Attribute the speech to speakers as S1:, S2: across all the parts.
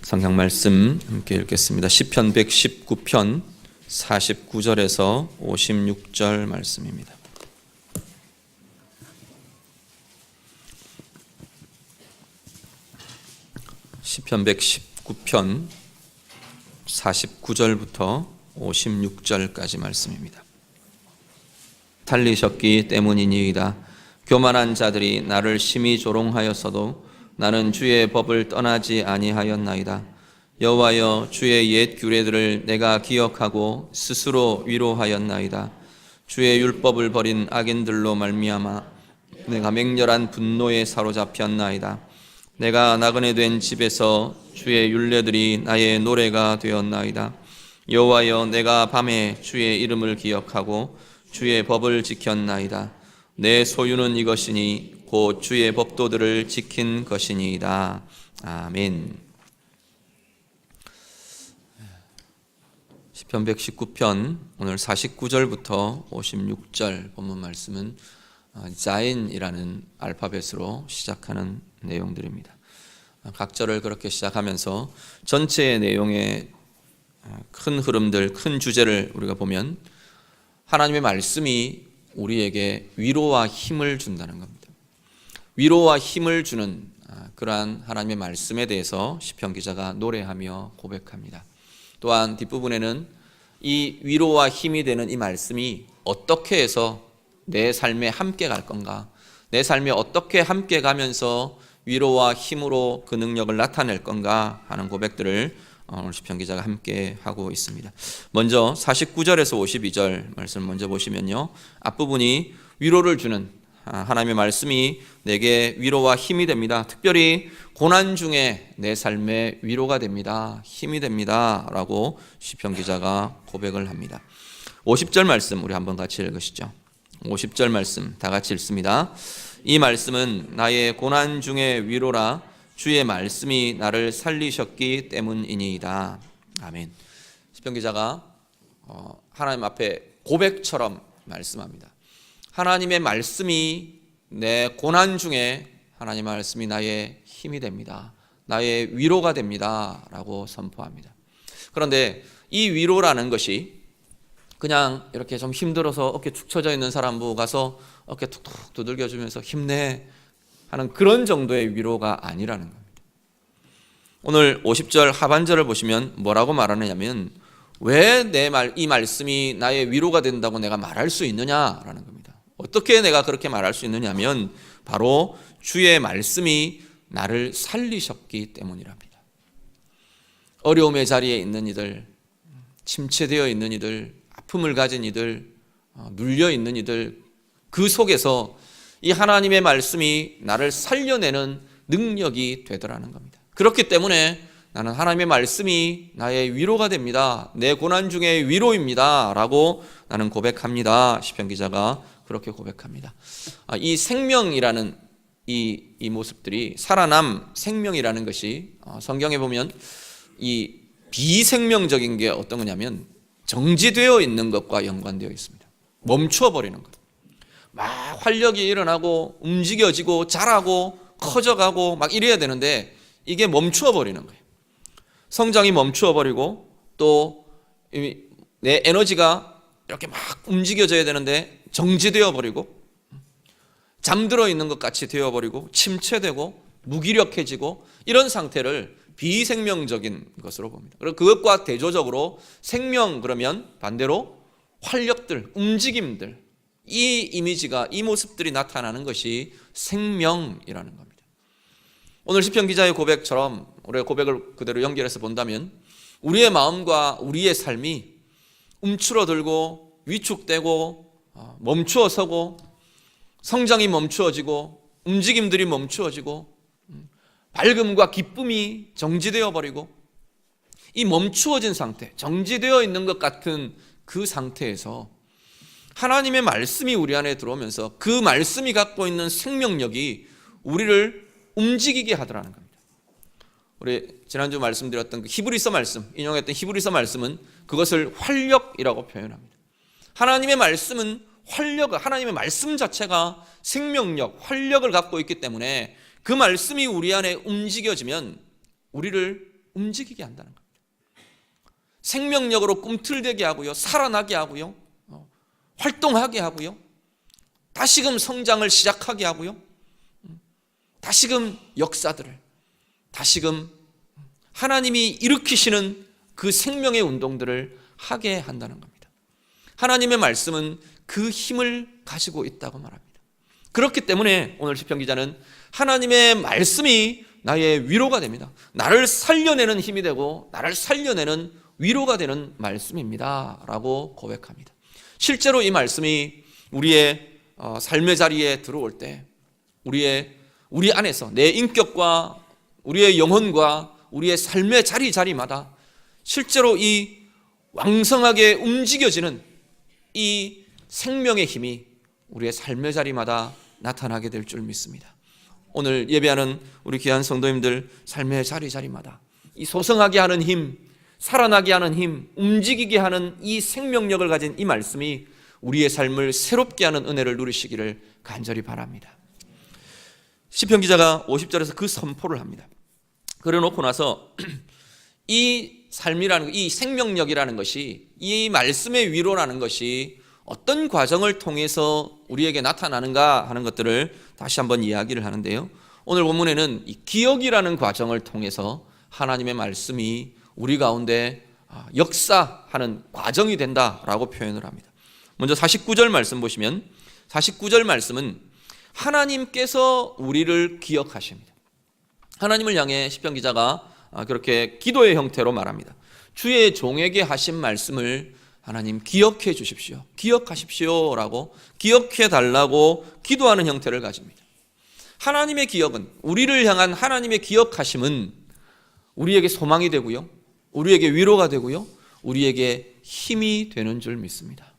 S1: 성경 말씀 함께 읽겠습니다. 시편 119편 49절에서 56절 말씀입니다. 시편 119편 49절부터 56절까지 말씀입니다. 탈리셨기 때문이니이다. 교만한 자들이 나를 심히 조롱하였어도 나는 주의 법을 떠나지 아니하였나이다. 여호와여, 주의 옛 규례들을 내가 기억하고 스스로 위로하였나이다. 주의 율법을 버린 악인들로 말미암아 내가 맹렬한 분노에 사로잡혔나이다. 내가 나그네 된 집에서 주의 율례들이 나의 노래가 되었나이다. 여호와여, 내가 밤에 주의 이름을 기억하고 주의 법을 지켰나이다. 내 소유는 이것이니 곧 주의 법도들을 지킨 것이니이다. 아멘. 시편 119편 오늘 49절부터 56절 본문 말씀은 자인이라는 알파벳으로 시작하는 내용들입니다. 각 절을 그렇게 시작하면서 전체의 내용의 큰 흐름들, 큰 주제를 우리가 보면 하나님의 말씀이 우리에게 위로와 힘을 준다는 겁니다. 위로와 힘을 주는 그러한 하나님의 말씀에 대해서 시편 기자가 노래하며 고백합니다. 또한 뒷부분에는 이 위로와 힘이 되는 이 말씀이 어떻게 해서 내 삶에 함께 갈 건가, 내 삶에 어떻게 함께 가면서 위로와 힘으로 그 능력을 나타낼 건가 하는 고백들을 오늘 시편 기자가 함께 하고 있습니다. 먼저 49절에서 52절 말씀을 먼저 보시면요, 앞부분이 위로를 주는 하나님의 말씀이 내게 위로와 힘이 됩니다. 특별히 고난 중에 내 삶에 위로가 됩니다. 힘이 됩니다. 라고 시편 기자가 고백을 합니다. 50절 말씀 우리 한번 같이 읽으시죠. 50절 말씀 다 같이 읽습니다. 이 말씀은 나의 고난 중의 위로라. 주의 말씀이 나를 살리셨기 때문이니이다. 아멘. 시편 기자가 하나님 앞에 고백처럼 말씀합니다. 하나님의 말씀이 내 고난 중에 하나님의 말씀이 나의 힘이 됩니다. 나의 위로가 됩니다. 라고 선포합니다. 그런데 이 위로라는 것이 그냥 이렇게 좀 힘들어서 어깨 축 처져 있는 사람 보고 가서 어깨 툭툭 두들겨주면서 힘내 하는 그런 정도의 위로가 아니라는 겁니다. 오늘 50절 하반절을 보시면 뭐라고 말하느냐면 왜 이 말씀이 나의 위로가 된다고 내가 말할 수 있느냐라는 겁니다. 어떻게 내가 그렇게 말할 수 있느냐면 바로 주의 말씀이 나를 살리셨기 때문이랍니다. 어려움의 자리에 있는 이들, 침체되어 있는 이들, 아픔을 가진 이들, 눌려 있는 이들, 그 속에서 이 하나님의 말씀이 나를 살려내는 능력이 되더라는 겁니다. 그렇기 때문에 나는 하나님의 말씀이 나의 위로가 됩니다. 내 고난 중에 위로입니다. 라고 나는 고백합니다. 시편 기자가 그렇게 고백합니다. 이 생명이라는 이 모습들이 살아남 생명이라는 것이 성경에 보면 이 비생명적인 게 어떤 거냐면 정지되어 있는 것과 연관되어 있습니다. 멈추어 버리는 것. 막 활력이 일어나고 움직여지고 자라고 커져가고 막 이래야 되는데 이게 멈추어 버리는 거예요. 성장이 멈추어 버리고 또 내 에너지가 이렇게 막 움직여져야 되는데 정지되어 버리고 잠들어 있는 것 같이 되어 버리고 침체되고 무기력해지고 이런 상태를 비생명적인 것으로 봅니다. 그리고 그것과 대조적으로 생명 그러면 반대로 활력들, 움직임들, 이 이미지가 이 모습들이 나타나는 것이 생명이라는 겁니다. 오늘 시편 기자의 고백처럼 우리의 고백을 그대로 연결해서 본다면 우리의 마음과 우리의 삶이 움츠러들고 위축되고 멈추어 서고 성장이 멈추어지고 움직임들이 멈추어지고 밝음과 기쁨이 정지되어 버리고 이 멈추어진 상태, 정지되어 있는 것 같은 그 상태에서 하나님의 말씀이 우리 안에 들어오면서 그 말씀이 갖고 있는 생명력이 우리를 움직이게 하더라는 겁니다. 우리 지난주 말씀드렸던 그 히브리서 말씀, 인용했던 히브리서 말씀은 그것을 활력이라고 표현합니다. 하나님의 말씀은 하나님의 말씀 자체가 생명력, 활력을 갖고 있기 때문에 그 말씀이 우리 안에 움직여지면 우리를 움직이게 한다는 겁니다. 생명력으로 꿈틀대게 하고요, 살아나게 하고요, 활동하게 하고요, 다시금 성장을 시작하게 하고요, 다시금 역사들을, 다시금 하나님이 일으키시는 그 생명의 운동들을 하게 한다는 겁니다. 하나님의 말씀은 그 힘을 가지고 있다고 말합니다. 그렇기 때문에 오늘 시편 기자는 하나님의 말씀이 나의 위로가 됩니다. 나를 살려내는 힘이 되고 나를 살려내는 위로가 되는 말씀입니다 라고 고백합니다. 실제로 이 말씀이 우리의 삶의 자리에 들어올 때 우리 안에서 내 인격과 우리의 영혼과 우리의 삶의 자리마다 실제로 이 왕성하게 움직여지는 이 생명의 힘이 우리의 삶의 자리마다 나타나게 될 줄 믿습니다. 오늘 예배하는 우리 귀한 성도님들 삶의 자리마다 이 소성하게 하는 힘, 살아나게 하는 힘, 움직이게 하는 이 생명력을 가진 이 말씀이 우리의 삶을 새롭게 하는 은혜를 누리시기를 간절히 바랍니다. 시편 기자가 50절에서 그 선포를 합니다. 그래놓고 나서 이 삶이라는, 이 생명력이라는 것이, 이 말씀의 위로라는 것이 어떤 과정을 통해서 우리에게 나타나는가 하는 것들을 다시 한번 이야기를 하는데요, 오늘 본문에는 이 기억이라는 과정을 통해서 하나님의 말씀이 우리 가운데 역사하는 과정이 된다라고 표현을 합니다. 먼저 49절 말씀 보시면 49절 말씀은 하나님께서 우리를 기억하십니다. 하나님을 향해 시편 기자가 그렇게 기도의 형태로 말합니다. 주의 종에게 하신 말씀을 하나님 기억해 주십시오, 기억하십시오 라고, 기억해 달라고 기도하는 형태를 가집니다. 하나님의 기억은, 우리를 향한 하나님의 기억하심은 우리에게 소망이 되고요, 우리에게 위로가 되고요, 우리에게 힘이 되는 줄 믿습니다.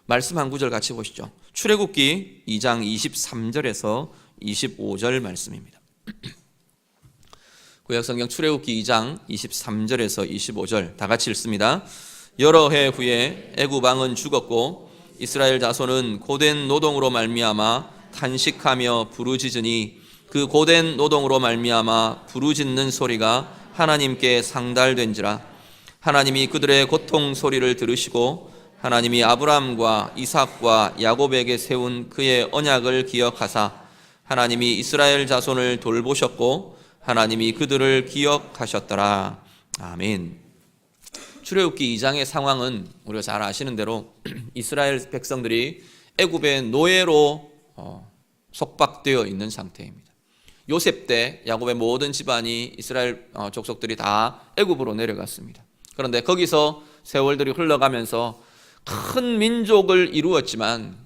S1: 말씀 한 구절 같이 보시죠. 출애굽기 2장 23절에서 25절 말씀입니다. 구약성경 출애굽기 2장 23절에서 25절 다 같이 읽습니다. 여러 해 후에 애굽 왕은 죽었고 이스라엘 자손은 고된 노동으로 말미암아 탄식하며 부르짖으니 그 고된 노동으로 말미암아 부르짖는 소리가 하나님께 상달된지라. 하나님이 그들의 고통 소리를 들으시고 하나님이 아브라함과 이삭과 야곱에게 세운 그의 언약을 기억하사 하나님이 이스라엘 자손을 돌보셨고 하나님이 그들을 기억하셨더라. 아멘. 출애굽기 2장의 상황은 우리가 잘 아시는 대로 이스라엘 백성들이 애굽의 노예로 속박되어 있는 상태입니다. 요셉 때 야곱의 모든 집안이, 이스라엘 족속들이 다 애굽으로 내려갔습니다. 그런데 거기서 세월들이 흘러가면서 큰 민족을 이루었지만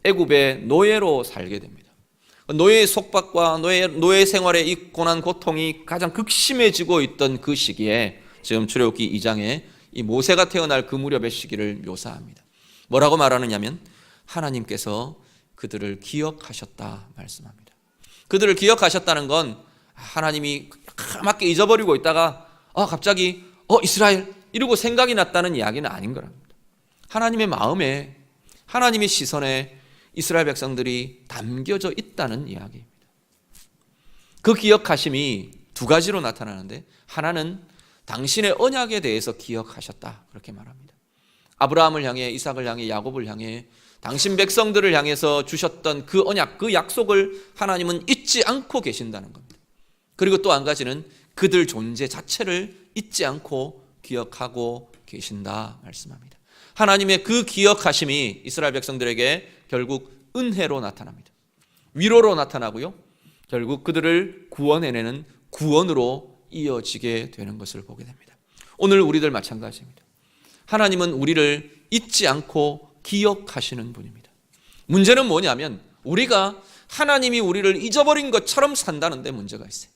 S1: 애굽의 노예로 살게 됩니다. 노예의 속박과 노예 생활의 이 고난 고통이 가장 극심해지고 있던 그 시기에 지금 출애굽기 2장에 이 모세가 태어날 그 무렵의 시기를 묘사합니다. 뭐라고 말하느냐면 하나님께서 그들을 기억하셨다 말씀합니다. 그들을 기억하셨다는 건 하나님이 까맣게 잊어버리고 있다가 갑자기 이스라엘 이러고 생각이 났다는 이야기는 아닌 거랍니다. 하나님의 마음에, 하나님의 시선에 이스라엘 백성들이 담겨져 있다는 이야기입니다. 그 기억하심이 두 가지로 나타나는데, 하나는 당신의 언약에 대해서 기억하셨다 그렇게 말합니다. 아브라함을 향해, 이삭을 향해, 야곱을 향해 당신 백성들을 향해서 주셨던 그 언약, 그 약속을 하나님은 잊지 않고 계신다는 겁니다. 그리고 또 한 가지는 그들 존재 자체를 잊지 않고 기억하고 계신다 말씀합니다. 하나님의 그 기억하심이 이스라엘 백성들에게 결국 은혜로 나타납니다. 위로로 나타나고요, 결국 그들을 구원해내는 구원으로 이어지게 되는 것을 보게 됩니다. 오늘 우리들 마찬가지입니다. 하나님은 우리를 잊지 않고 기억하시는 분입니다. 문제는 뭐냐면 우리가 하나님이 우리를 잊어버린 것처럼 산다는 데 문제가 있어요.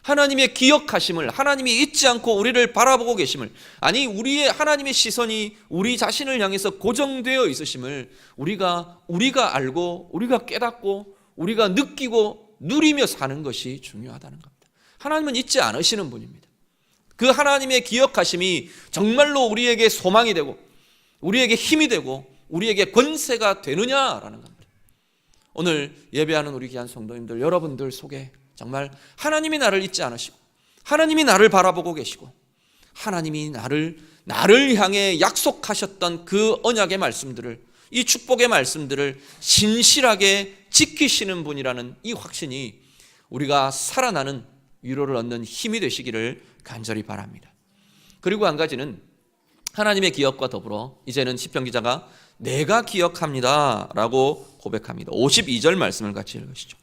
S1: 하나님의 기억하심을, 하나님이 잊지 않고 우리를 바라보고 계심을, 아니 우리의 하나님의 시선이 우리 자신을 향해서 고정되어 있으심을 우리가 알고, 우리가 깨닫고, 우리가 느끼고 누리며 사는 것이 중요하다는 겁니다. 하나님은 잊지 않으시는 분입니다. 그 하나님의 기억하심이 정말로 우리에게 소망이 되고 우리에게 힘이 되고 우리에게 권세가 되느냐라는 겁니다. 오늘 예배하는 우리 귀한 성도님들, 여러분들 속에 정말 하나님이 나를 잊지 않으시고 하나님이 나를 바라보고 계시고 하나님이 나를 향해 약속하셨던 그 언약의 말씀들을, 이 축복의 말씀들을 신실하게 지키시는 분이라는 이 확신이 우리가 살아나는 위로를 얻는 힘이 되시기를 간절히 바랍니다. 그리고 한 가지는 하나님의 기억과 더불어 이제는 시편 기자가 내가 기억합니다 라고 고백합니다. 52절 말씀을 같이 읽으시죠.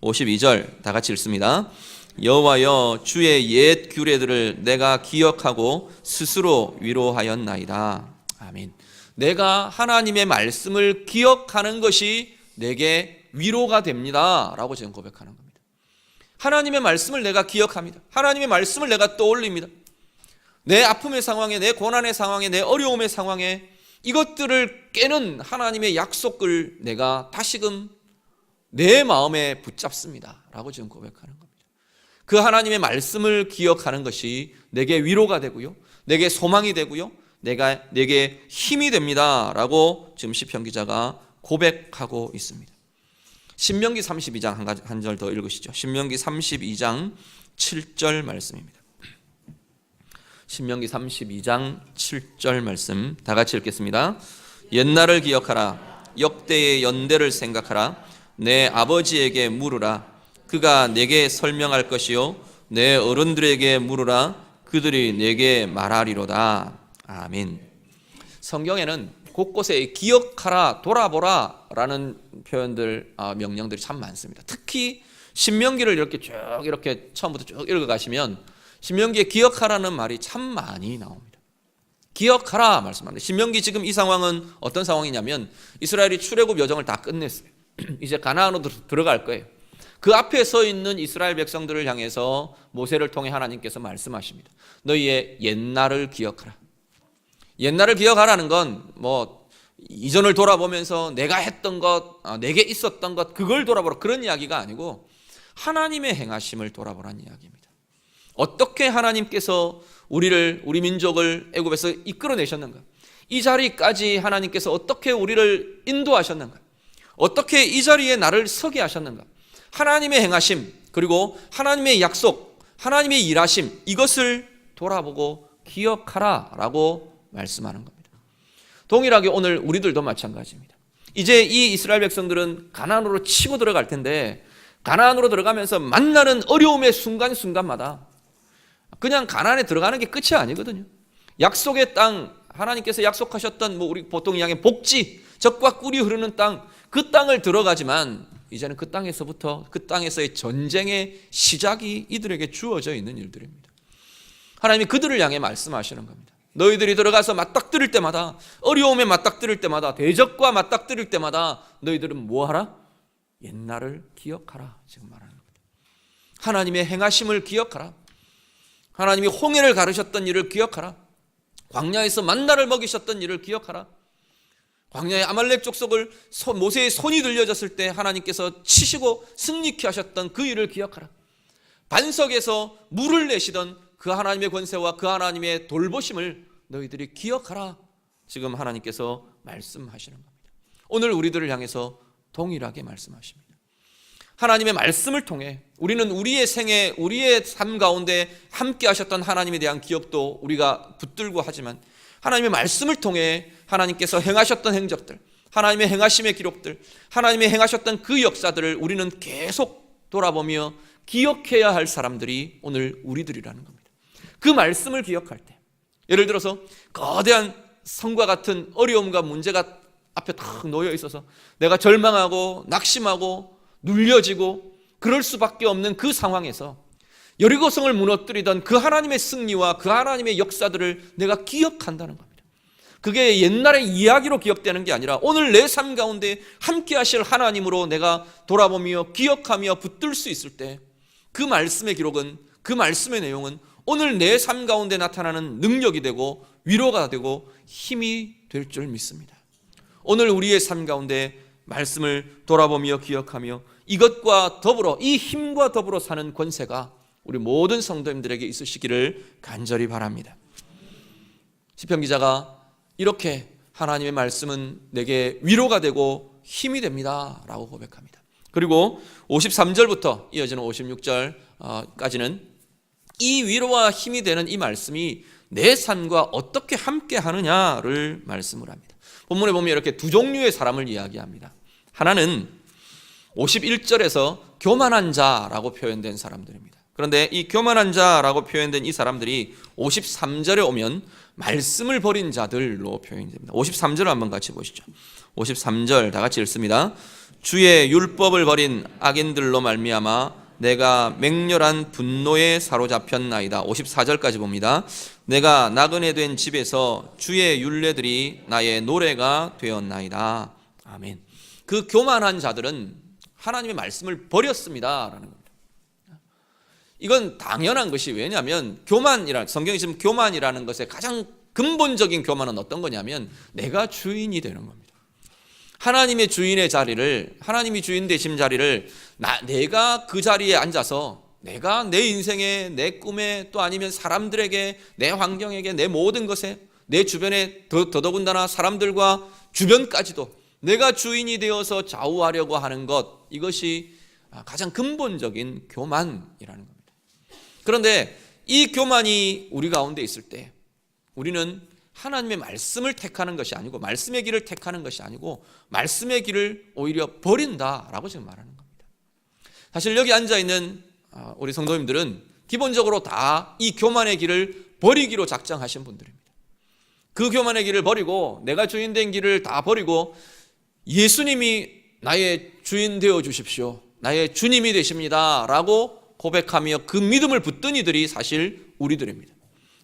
S1: 52절 다 같이 읽습니다. 여호와여 주의 옛 규례들을 내가 기억하고 스스로 위로하였나이다. 아멘. 내가 하나님의 말씀을 기억하는 것이 내게 위로가 됩니다 라고 지금 고백하는 겁니다. 하나님의 말씀을 내가 기억합니다. 하나님의 말씀을 내가 떠올립니다. 내 아픔의 상황에, 내 고난의 상황에, 내 어려움의 상황에 이것들을 깨는 하나님의 약속을 내가 다시금 내 마음에 붙잡습니다 라고 지금 고백하는 겁니다. 그 하나님의 말씀을 기억하는 것이 내게 위로가 되고요, 내게 소망이 되고요, 내게 힘이 됩니다 라고 지금 시편 기자가 고백하고 있습니다. 신명기 32장 한 절 더 읽으시죠. 신명기 32장 7절 말씀입니다. 신명기 32장 7절 말씀 다 같이 읽겠습니다. 옛날을 기억하라. 역대의 연대를 생각하라. 내 아버지에게 물으라. 그가 내게 설명할 것이요 내 어른들에게 물으라. 그들이 내게 말하리로다. 아멘. 성경에는 곳곳에 기억하라, 돌아보라 라는 표현들, 명령들이 참 많습니다. 특히 신명기를 이렇게 쭉 이렇게 처음부터 쭉 읽어가시면 신명기에 기억하라는 말이 참 많이 나옵니다. 기억하라 말씀합니다. 신명기 지금 이 상황은 어떤 상황이냐면 이스라엘이 출애굽 여정을 다 끝냈어요. 이제 가나안으로 들어갈 거예요. 그 앞에 서 있는 이스라엘 백성들을 향해서 모세를 통해 하나님께서 말씀하십니다. 너희의 옛날을 기억하라. 옛날을 기억하라는 건 이전을 돌아보면서 내가 했던 것, 내게 있었던 것, 그걸 돌아보라 그런 이야기가 아니고 하나님의 행하심을 돌아보라는 이야기입니다. 어떻게 하나님께서 우리 민족을 애굽에서 이끌어내셨는가? 이 자리까지 하나님께서 어떻게 우리를 인도하셨는가? 어떻게 이 자리에 나를 서게 하셨는가? 하나님의 행하심, 그리고 하나님의 약속, 하나님의 일하심, 이것을 돌아보고 기억하라라고 말씀하는 겁니다. 동일하게 오늘 우리들도 마찬가지입니다. 이제 이 이스라엘 백성들은 가나안으로 치고 들어갈 텐데 가나안으로 들어가면서 만나는 어려움의 순간순간마다 그냥 가나안에 들어가는 게 끝이 아니거든요. 약속의 땅, 하나님께서 약속하셨던 우리 보통 이야기의 복지, 젖과 꿀이 흐르는 땅, 그 땅을 들어가지만 이제는 그 땅에서의 전쟁의 시작이 이들에게 주어져 있는 일들입니다. 하나님이 그들을 향해 말씀하시는 겁니다. 너희들이 들어가서 맞닥뜨릴 때마다, 어려움에 맞닥뜨릴 때마다, 대적과 맞닥뜨릴 때마다 너희들은 뭐하라? 옛날을 기억하라 지금 말하는 겁니다. 하나님의 행하심을 기억하라. 하나님이 홍해를 가르셨던 일을 기억하라. 광야에서 만나를 먹이셨던 일을 기억하라. 광야의 아말렉 족속을 모세의 손이 들려졌을 때 하나님께서 치시고 승리케 하셨던 그 일을 기억하라. 반석에서 물을 내시던 그 하나님의 권세와 그 하나님의 돌보심을 너희들이 기억하라. 지금 하나님께서 말씀하시는 겁니다. 오늘 우리들을 향해서 동일하게 말씀하십니다. 하나님의 말씀을 통해 우리는 우리의 생애, 우리의 삶 가운데 함께 하셨던 하나님에 대한 기억도 우리가 붙들고 하지만 하나님의 말씀을 통해 하나님께서 행하셨던 행적들, 하나님의 행하심의 기록들, 하나님의 행하셨던 그 역사들을 우리는 계속 돌아보며 기억해야 할 사람들이 오늘 우리들이라는 겁니다. 그 말씀을 기억할 때, 예를 들어서 거대한 성과 같은 어려움과 문제가 앞에 탁 놓여 있어서 내가 절망하고 낙심하고 눌려지고 그럴 수밖에 없는 그 상황에서 여리고성을 무너뜨리던 그 하나님의 승리와 그 하나님의 역사들을 내가 기억한다는 겁니다. 그게 옛날의 이야기로 기억되는 게 아니라 오늘 내 삶 가운데 함께 하실 하나님으로 내가 돌아보며 기억하며 붙들 수 있을 때 그 말씀의 기록은, 그 말씀의 내용은 오늘 내 삶 가운데 나타나는 능력이 되고 위로가 되고 힘이 될 줄 믿습니다. 오늘 우리의 삶 가운데 말씀을 돌아보며 기억하며 이것과 더불어, 이 힘과 더불어 사는 권세가 우리 모든 성도님들에게 있으시기를 간절히 바랍니다. 시편 기자가 이렇게 하나님의 말씀은 내게 위로가 되고 힘이 됩니다 라고 고백합니다. 그리고 53절부터 이어지는 56절까지는 이 위로와 힘이 되는 이 말씀이 내 삶과 어떻게 함께 하느냐를 말씀을 합니다. 본문에 보면 이렇게 두 종류의 사람을 이야기합니다. 하나는 51절에서 교만한 자라고 표현된 사람들입니다. 그런데 이 교만한 자라고 표현된 이 사람들이 53절에 오면 말씀을 버린 자들로 표현이 됩니다. 53절을 한번 같이 보시죠. 53절 다 같이 읽습니다. 주의 율법을 버린 악인들로 말미암아 내가 맹렬한 분노에 사로잡혔나이다. 54절까지 봅니다. 내가 나그네 된 집에서 주의 율례들이 나의 노래가 되었나이다. 아멘. 그 교만한 자들은 하나님의 말씀을 버렸습니다 라는 겁니다. 이건 당연한 것이, 왜냐하면 성경이 지금 교만이라는 것의 가장 근본적인 교만은 어떤 거냐면 내가 주인이 되는 겁니다. 하나님의 주인의 자리를, 하나님이 주인 되신 자리를 내가 그 자리에 앉아서 내가 내 인생에, 내 꿈에, 또 아니면 사람들에게, 내 환경에게, 내 모든 것에, 내 주변에 더더군다나 사람들과 주변까지도 내가 주인이 되어서 좌우하려고 하는 것, 이것이 가장 근본적인 교만이라는 겁니다. 그런데 이 교만이 우리 가운데 있을 때 우리는 하나님의 말씀을 택하는 것이 아니고, 말씀의 길을 택하는 것이 아니고 말씀의 길을 오히려 버린다라고 지금 말하는 겁니다. 사실 여기 앉아있는 우리 성도님들은 기본적으로 다 이 교만의 길을 버리기로 작정하신 분들입니다. 그 교만의 길을 버리고 내가 주인 된 길을 다 버리고 예수님이 나의 주인 되어 주십시오, 나의 주님이 되십니다 라고 고백하며 그 믿음을 붙든 이들이 사실 우리들입니다.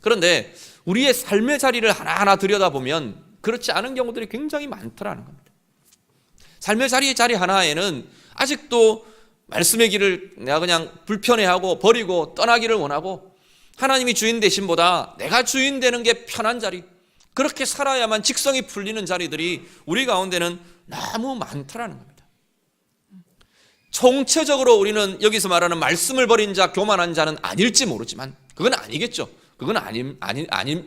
S1: 그런데 우리의 삶의 자리를 하나하나 들여다보면 그렇지 않은 경우들이 굉장히 많더라는 겁니다. 삶의 자리 하나에는 아직도 말씀의 길을 내가 그냥 불편해하고 버리고 떠나기를 원하고, 하나님이 주인 되심보다 내가 주인 되는 게 편한 자리, 그렇게 살아야만 직성이 풀리는 자리들이 우리 가운데는 너무 많더라는 겁니다. 총체적으로 우리는 여기서 말하는 말씀을 버린 자, 교만한 자는 아닐지 모르지만, 그건 아니겠죠. 그건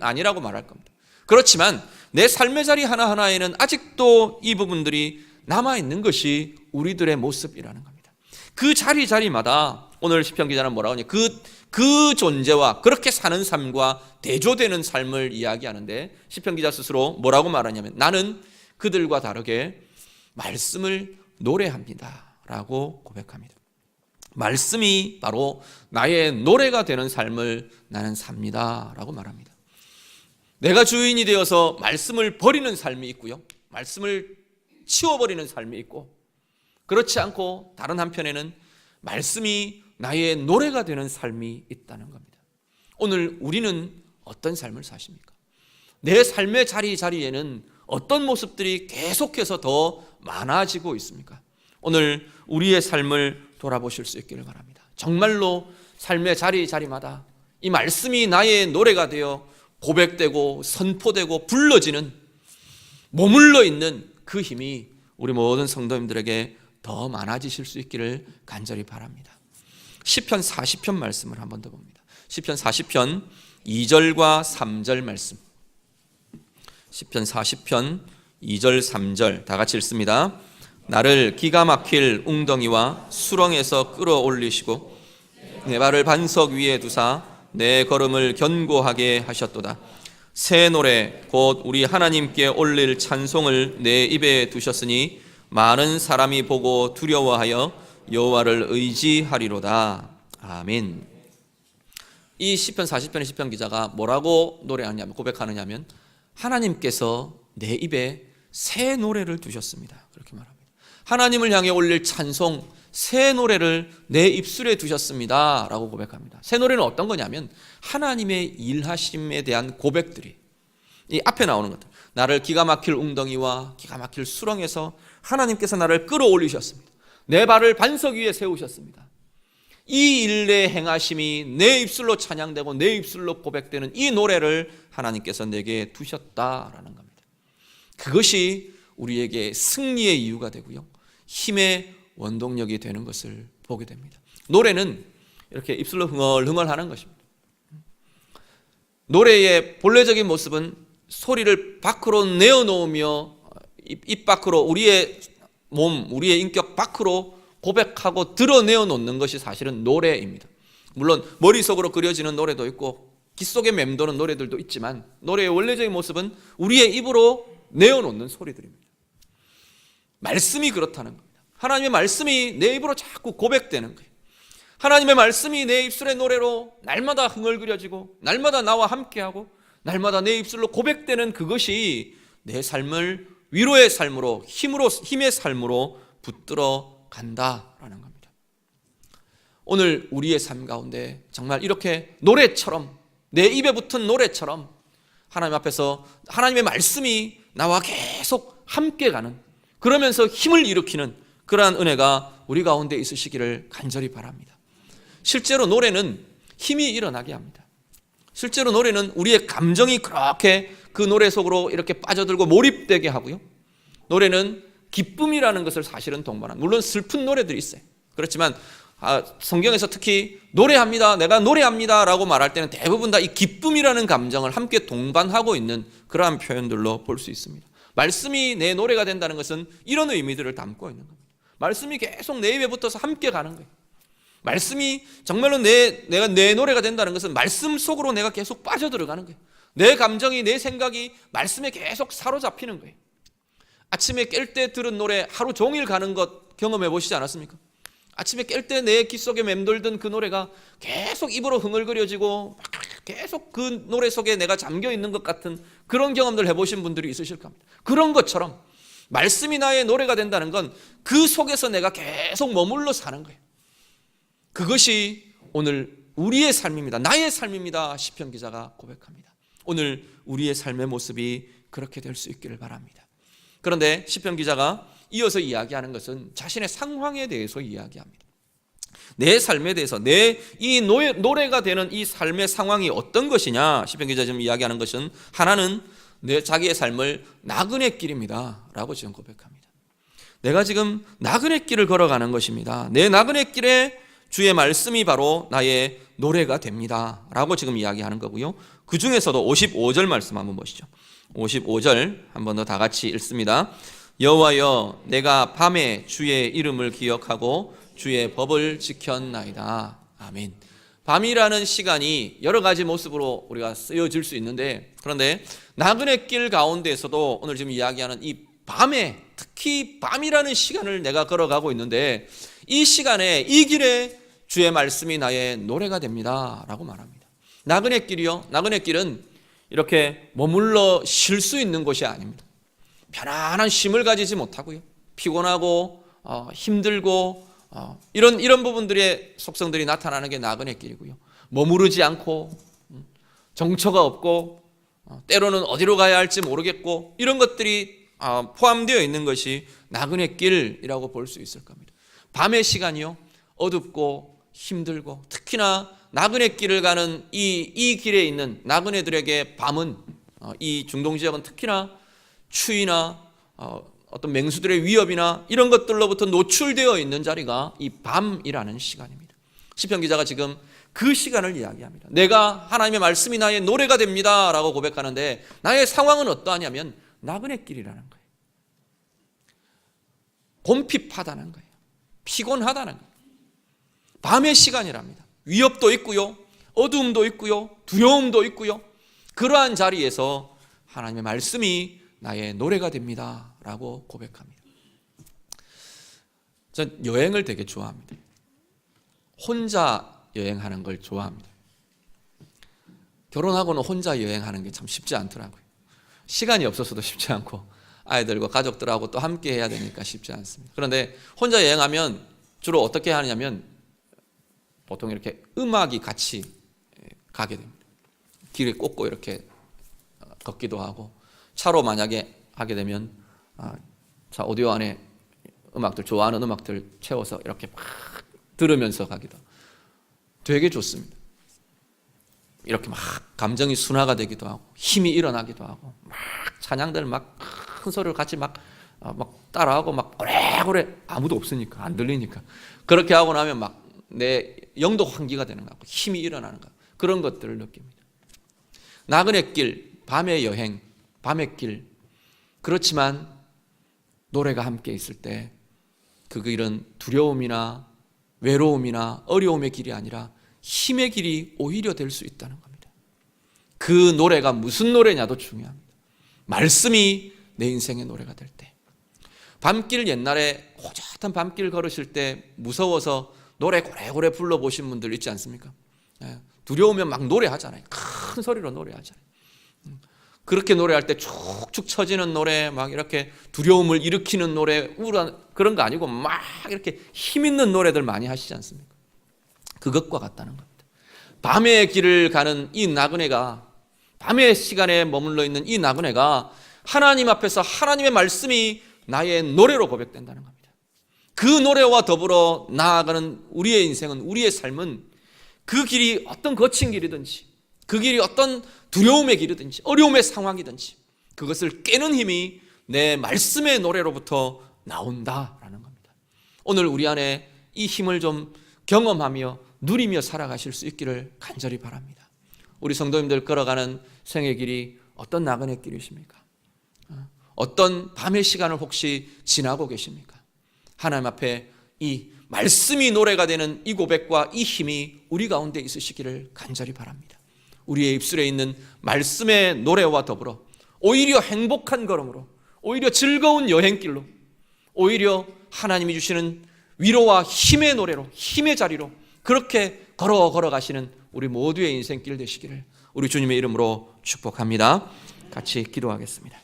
S1: 아니라고 말할 겁니다. 그렇지만 내 삶의 자리 하나하나에는 아직도 이 부분들이 남아있는 것이 우리들의 모습이라는 겁니다. 그 자리마다 오늘 시편 기자는 뭐라고 하냐, 그 존재와 그렇게 사는 삶과 대조되는 삶을 이야기하는데, 시편 기자 스스로 뭐라고 말하냐면 나는 그들과 다르게 말씀을 노래합니다 라고 고백합니다. 말씀이 바로 나의 노래가 되는 삶을 나는 삽니다 라고 말합니다. 내가 주인이 되어서 말씀을 버리는 삶이 있고요, 말씀을 치워버리는 삶이 있고, 그렇지 않고 다른 한편에는 말씀이 나의 노래가 되는 삶이 있다는 겁니다. 오늘 우리는 어떤 삶을 사십니까? 내 삶의 자리에는 어떤 모습들이 계속해서 더 많아지고 있습니까? 오늘 우리의 삶을 돌아보실 수 있기를 바랍니다. 정말로 삶의 자리마다 이 말씀이 나의 노래가 되어 고백되고 선포되고 불러지는, 머물러 있는 그 힘이 우리 모든 성도님들에게 더 많아지실 수 있기를 간절히 바랍니다. 시편 40편 말씀을 한 번 더 봅니다. 시편 40편 2절과 3절 말씀. 시편 40편 2절 3절 다 같이 읽습니다. 나를 기가 막힐 웅덩이와 수렁에서 끌어올리시고 내 발을 반석 위에 두사 내 걸음을 견고하게 하셨도다. 새 노래 곧 우리 하나님께 올릴 찬송을 내 입에 두셨으니 많은 사람이 보고 두려워하여 여호와를 의지하리로다. 아멘. 이 시편 40편의 시편 기자가 뭐라고 노래하냐면, 고백하느냐면 하나님께서 내 입에 새 노래를 두셨습니다 그렇게 말합니다. 하나님을 향해 올릴 찬송, 새 노래를 내 입술에 두셨습니다 라고 고백합니다. 새 노래는 어떤 거냐면 하나님의 일하심에 대한 고백들이, 이 앞에 나오는 것들, 나를 기가 막힐 웅덩이와 기가 막힐 수렁에서 하나님께서 나를 끌어올리셨습니다. 내 발을 반석 위에 세우셨습니다. 이 일의 행하심이 내 입술로 찬양되고 내 입술로 고백되는 이 노래를 하나님께서 내게 두셨다라는 겁니다. 그것이 우리에게 승리의 이유가 되고요, 힘의 원동력이 되는 것을 보게 됩니다. 노래는 이렇게 입술로 흥얼흥얼 하는 것입니다. 노래의 본래적인 모습은 소리를 밖으로 내어놓으며 입 밖으로, 우리의 몸, 우리의 인격 밖으로 고백하고 드러내어 놓는 것이 사실은 노래입니다. 물론 머릿속으로 그려지는 노래도 있고 귓속에 맴도는 노래들도 있지만 노래의 원래적인 모습은 우리의 입으로 내어놓는 소리들입니다. 말씀이 그렇다는 겁니다. 하나님의 말씀이 내 입으로 자꾸 고백되는 거예요. 하나님의 말씀이 내 입술의 노래로 날마다 흥얼거려지고 날마다 나와 함께하고 날마다 내 입술로 고백되는 그것이 내 삶을 위로의 삶으로 힘의 삶으로 붙들어 간다라는 겁니다. 오늘 우리의 삶 가운데 정말 이렇게 노래처럼 내 입에 붙은 노래처럼 하나님 앞에서 하나님의 말씀이 나와 계속 함께 가는 그러면서 힘을 일으키는 그러한 은혜가 우리 가운데 있으시기를 간절히 바랍니다. 실제로 노래는 힘이 일어나게 합니다. 실제로 노래는 우리의 감정이 그렇게 그 노래 속으로 이렇게 빠져들고 몰입되게 하고요. 노래는 기쁨이라는 것을 사실은 동반한, 물론 슬픈 노래들이 있어요. 그렇지만 성경에서 특히 노래합니다, 내가 노래합니다 라고 말할 때는 대부분 다 이 기쁨이라는 감정을 함께 동반하고 있는 그러한 표현들로 볼 수 있습니다. 말씀이 내 노래가 된다는 것은 이런 의미들을 담고 있는 겁니다. 말씀이 계속 내 입에 붙어서 함께 가는 거예요. 말씀이 정말로 내가 내 노래가 된다는 것은 말씀 속으로 내가 계속 빠져들어가는 거예요. 내 감정이, 내 생각이 말씀에 계속 사로잡히는 거예요. 아침에 깰 때 들은 노래 하루 종일 가는 것 경험해 보시지 않았습니까? 아침에 깰 때 내 귓속에 맴돌던 그 노래가 계속 입으로 흥얼거려지고 계속 그 노래 속에 내가 잠겨 있는 것 같은 그런 경험들 해보신 분들이 있으실 겁니다. 그런 것처럼 말씀이 나의 노래가 된다는 건 그 속에서 내가 계속 머물러 사는 거예요. 그것이 오늘 우리의 삶입니다. 나의 삶입니다. 시편 기자가 고백합니다. 오늘 우리의 삶의 모습이 그렇게 될 수 있기를 바랍니다. 그런데 시편 기자가 이어서 이야기하는 것은 자신의 상황에 대해서 이야기합니다. 내 삶에 대해서 내 이 노래가 되는 이 삶의 상황이 어떤 것이냐, 시편 기자 지금 이야기하는 것은 하나는 내 자기의 삶을 나그네 길입니다 라고 지금 고백합니다. 내가 지금 나그네 길을 걸어가는 것입니다. 내 나그네 길에 주의 말씀이 바로 나의 노래가 됩니다 라고 지금 이야기하는 거고요. 그 중에서도 55절 말씀 한번 보시죠. 55절 한 번 더 다 같이 읽습니다. 여호와여, 내가 밤에 주의 이름을 기억하고 주의 법을 지켰나이다. 아멘. 밤이라는 시간이 여러 가지 모습으로 우리가 쓰여질 수 있는데, 그런데 나그네 길 가운데에서도 오늘 지금 이야기하는 이 밤에, 특히 밤이라는 시간을 내가 걸어가고 있는데 이 시간에, 이 길에 주의 말씀이 나의 노래가 됩니다 라고 말합니다. 나그네 길이요, 나그네 길은 이렇게 머물러 쉴 수 있는 곳이 아닙니다. 편안한 쉼을 가지지 못하고요, 피곤하고 힘들고 이런 부분들의 속성들이 나타나는 게 나그네 길이고요. 머무르지 않고 정처가 없고 때로는 어디로 가야 할지 모르겠고 이런 것들이 포함되어 있는 것이 나그네 길이라고 볼 수 있을 겁니다. 밤의 시간이요, 어둡고 힘들고, 특히나 나그네 길을 가는 이 길에 있는 나그네들에게 밤은, 이 중동 지역은 특히나 추위나 어떤 맹수들의 위협이나 이런 것들로부터 노출되어 있는 자리가 이 밤이라는 시간입니다. 시편 기자가 지금 그 시간을 이야기합니다. 내가 하나님의 말씀이 나의 노래가 됩니다 라고 고백하는데 나의 상황은 어떠하냐면 나그네 길이라는 거예요. 곰핍하다는 거예요. 피곤하다는 거예요. 밤의 시간이랍니다. 위협도 있고요, 어두움도 있고요, 두려움도 있고요. 그러한 자리에서 하나님의 말씀이 나의 노래가 됩니다 라고 고백합니다. 전 여행을 되게 좋아합니다. 혼자 여행하는 걸 좋아합니다. 결혼하고는 혼자 여행하는 게 참 쉽지 않더라고요. 시간이 없어서도 쉽지 않고 아이들과 가족들하고 또 함께 해야 되니까 쉽지 않습니다. 그런데 혼자 여행하면 주로 어떻게 하냐면 보통 이렇게 음악이 같이 가게 됩니다. 길에 꽂고 이렇게 걷기도 하고, 차로 만약에 하게 되면 차 오디오 안에 음악들, 좋아하는 음악들 채워서 이렇게 막 들으면서 가기도 되게 좋습니다. 이렇게 막 감정이 순화가 되기도 하고 힘이 일어나기도 하고 막 찬양들 막 큰 소리를 같이 막 따라하고 막 오래오래, 아무도 없으니까 안 들리니까 그렇게 하고 나면 막 내 영도 환기가 되는 것 같고 힘이 일어나는 것, 그런 것들을 느낍니다. 나그네 길, 밤의 여행, 밤의 길, 그렇지만 노래가 함께 있을 때 그 길은 두려움이나 외로움이나 어려움의 길이 아니라 힘의 길이 오히려 될 수 있다는 겁니다. 그 노래가 무슨 노래냐도 중요합니다. 말씀이 내 인생의 노래가 될 때, 밤길 옛날에 호젓한 밤길 걸으실 때 무서워서 노래 고래고래 불러보신 분들 있지 않습니까? 두려우면 막 노래하잖아요. 큰 소리로 노래하잖아요. 그렇게 노래할 때 축축 처지는 노래, 막 이렇게 두려움을 일으키는 노래, 우울한 그런 거 아니고 막 이렇게 힘 있는 노래들 많이 하시지 않습니까? 그것과 같다는 겁니다. 밤의 길을 가는 이 나그네가, 밤의 시간에 머물러 있는 이 나그네가 하나님 앞에서 하나님의 말씀이 나의 노래로 고백된다는 겁니다. 그 노래와 더불어 나아가는 우리의 인생은, 우리의 삶은 그 길이 어떤 거친 길이든지, 그 길이 어떤 두려움의 길이든지 어려움의 상황이든지 그것을 깨는 힘이 내 말씀의 노래로부터 나온다라는 겁니다. 오늘 우리 안에 이 힘을 좀 경험하며 누리며 살아가실 수 있기를 간절히 바랍니다. 우리 성도님들 걸어가는 생의 길이 어떤 나그네 길이십니까? 어떤 밤의 시간을 혹시 지나고 계십니까? 하나님 앞에 이 말씀이 노래가 되는 이 고백과 이 힘이 우리 가운데 있으시기를 간절히 바랍니다. 우리의 입술에 있는 말씀의 노래와 더불어 오히려 행복한 걸음으로, 오히려 즐거운 여행길로, 오히려 하나님이 주시는 위로와 힘의 노래로, 힘의 자리로 그렇게 걸어가시는 우리 모두의 인생길 되시기를 우리 주님의 이름으로 축복합니다. 같이 기도하겠습니다.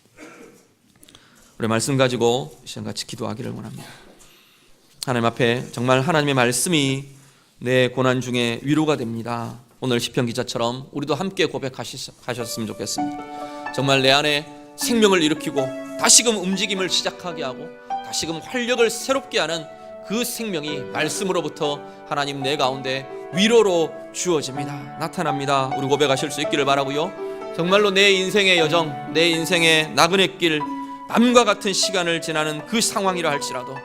S1: 우리 말씀 가지고 이 시간 같이 기도하기를 원합니다. 하나님 앞에 정말 하나님의 말씀이 내 고난 중에 위로가 됩니다. 오늘 시편 기자처럼 우리도 함께 고백하셨으면 좋겠습니다. 정말 내 안에 생명을 일으키고 다시금 움직임을 시작하게 하고 다시금 활력을 새롭게 하는 그 생명이 말씀으로부터 하나님 내 가운데 위로로 주어집니다. 나타납니다. 우리 고백하실 수 있기를 바라고요. 정말로 내 인생의 여정, 내 인생의 나그네 길, 밤과 같은 시간을 지나는 그 상황이라 할지라도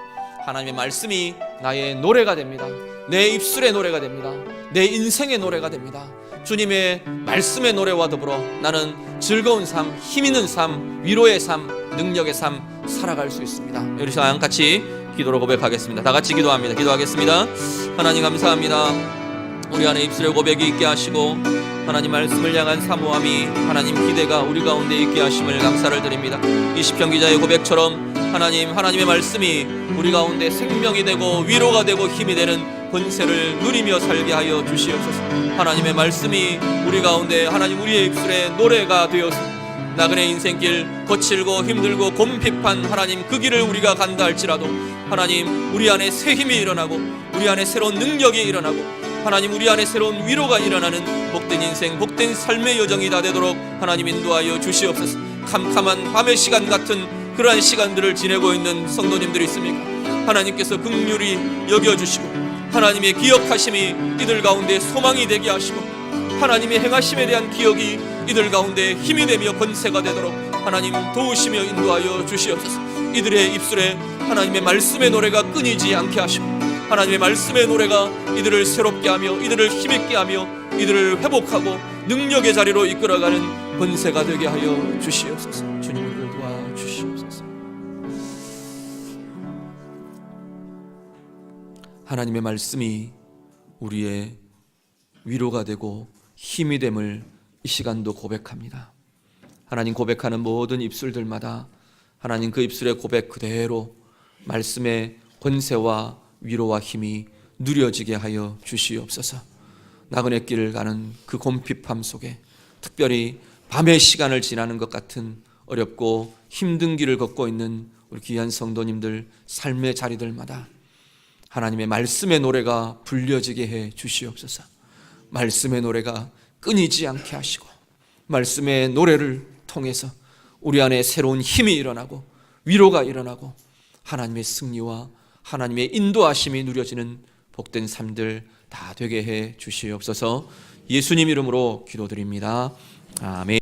S1: 하나님의 말씀이 나의 노래가 됩니다. 내 입술의 노래가 됩니다. 내 인생의 노래가 됩니다. 주님의 말씀의 노래와 더불어 나는 즐거운 삶, 힘 있는 삶, 위로의 삶, 능력의 삶 살아갈 수 있습니다. 우리 시간 같이 기도로 고백하겠습니다. 다 같이 기도합니다. 기도하겠습니다. 하나님 감사합니다. 우리 안에 입술의 고백이 있게 하시고 하나님 말씀을 향한 사모함이, 하나님 기대가 우리 가운데 있게 하심을 감사를 드립니다. 이 시편 기자의 고백처럼 하나님의 말씀이 우리 가운데 생명이 되고 위로가 되고 힘이 되는 권세를 누리며 살게 하여 주시옵소서. 하나님의 말씀이 우리 가운데 하나님 우리의 입술에 노래가 되어서 나그네 인생길 거칠고 힘들고 곰핍한 하나님 그 길을 우리가 간다 할지라도 하나님 우리 안에 새 힘이 일어나고 우리 안에 새로운 능력이 일어나고 하나님 우리 안에 새로운 위로가 일어나는 복된 인생, 복된 삶의 여정이 다 되도록 하나님 인도하여 주시옵소서. 캄캄한 밤의 시간 같은 그러한 시간들을 지내고 있는 성도님들이 있습니까? 하나님께서 긍휼히 여겨주시고 하나님의 기억하심이 이들 가운데 소망이 되게 하시고 하나님의 행하심에 대한 기억이 이들 가운데 힘이 되며 권세가 되도록 하나님 도우시며 인도하여 주시옵소서. 이들의 입술에 하나님의 말씀의 노래가 끊이지 않게 하시고 하나님의 말씀의 노래가 이들을 새롭게 하며 이들을 힘있게 하며 이들을 회복하고 능력의 자리로 이끌어가는 권세가 되게 하여 주시옵소서. 주님을 도와주시옵소서. 하나님의 말씀이 우리의 위로가 되고 힘이 됨을 이 시간도 고백합니다. 하나님 고백하는 모든 입술들마다 하나님 그 입술의 고백 그대로 말씀의 권세와 위로와 힘이 누려지게 하여 주시옵소서. 나그네 길을 가는 그 곰핍함 속에 특별히 밤의 시간을 지나는 것 같은 어렵고 힘든 길을 걷고 있는 우리 귀한 성도님들 삶의 자리들마다 하나님의 말씀의 노래가 불려지게 해 주시옵소서. 말씀의 노래가 끊이지 않게 하시고 말씀의 노래를 통해서 우리 안에 새로운 힘이 일어나고 위로가 일어나고 하나님의 승리와 하나님의 인도하심이 누려지는 복된 삶들 다 되게 해 주시옵소서. 예수님 이름으로 기도드립니다. 아멘.